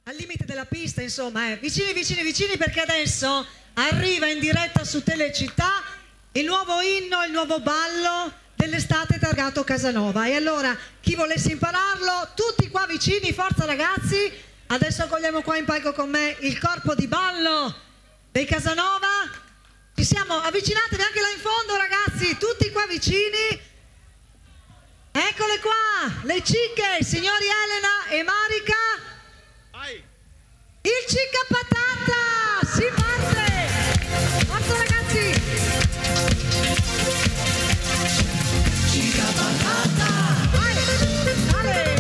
al limite della pista, insomma, vicini, vicini, vicini, perché adesso arriva in diretta su Telecittà il nuovo inno, il nuovo ballo dell'estate targato Casanova. E allora, chi volesse impararlo, tutti qua vicini, forza ragazzi, adesso accogliamo qua in palco con me il corpo di ballo dei Casanova. Ci siamo, avvicinatevi anche là in fondo ragazzi, tutti qua vicini. Eccole qua, le cicche, signori Elena e Marica. Il cicca patata, si parte! Forza ragazzi! Cicca patata! Vai! Dale!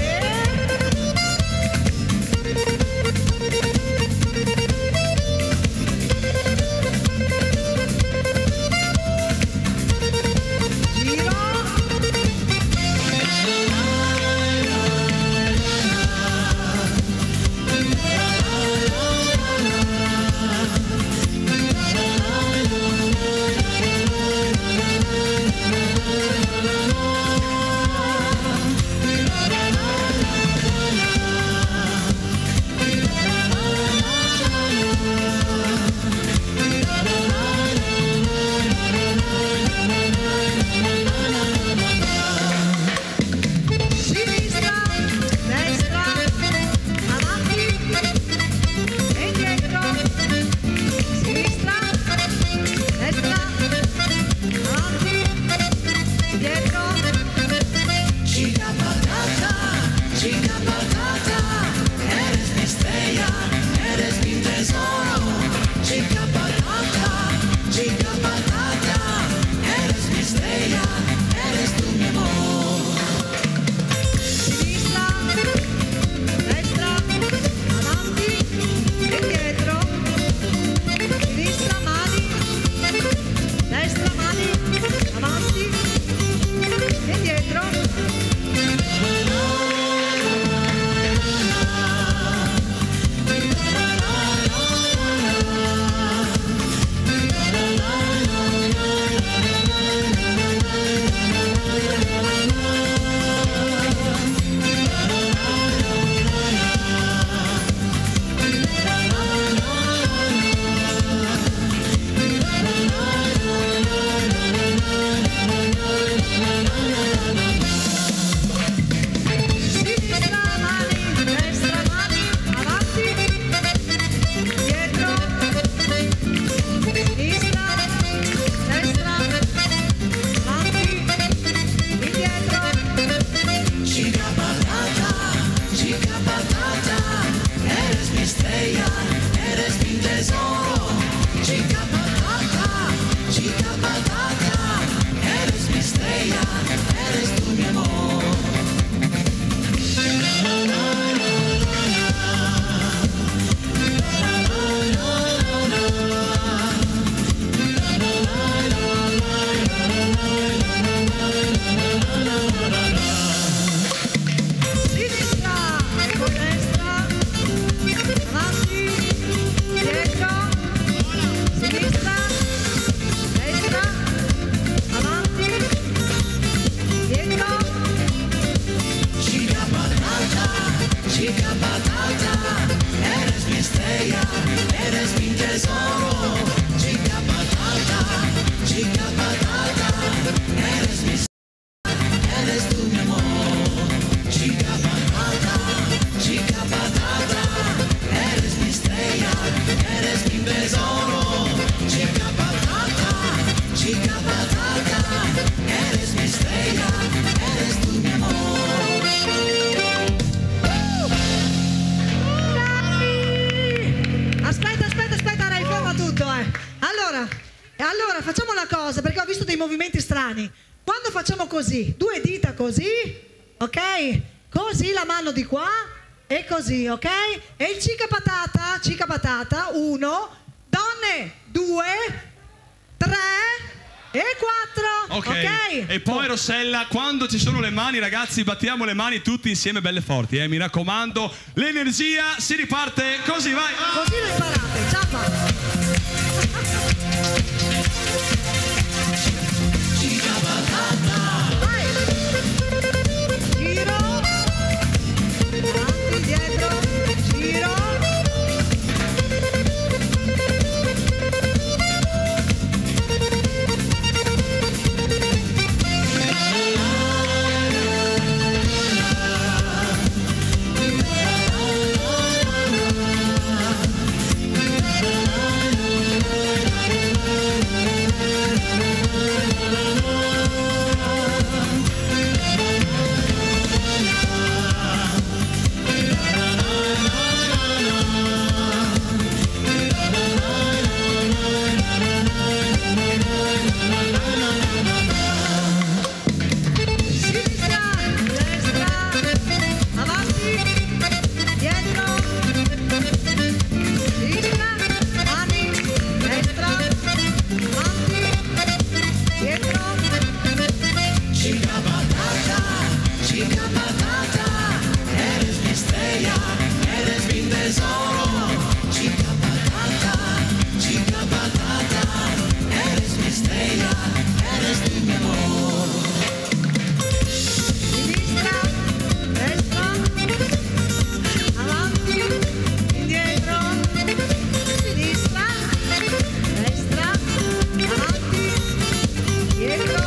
Allora facciamo una cosa, perché ho visto dei movimenti strani. Quando facciamo così, due dita così, ok? Così la mano di qua e così, ok? E il cicca patata, 1, donne, 2, 3 e 4, ok? E poi Rossella, quando ci sono le mani ragazzi, battiamo le mani tutti insieme belle forti, mi raccomando, l'energia, si riparte così, vai! Così lo imparate, ciao! Giro, avanti, dietro, giro. tesoro. Chica patata, eres mi estrella, eres tu mi amor. Sinistra, destra, avanti, indietro, sinistra, destra, avanti, indietro.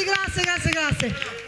Grazie ragazzi, grazie.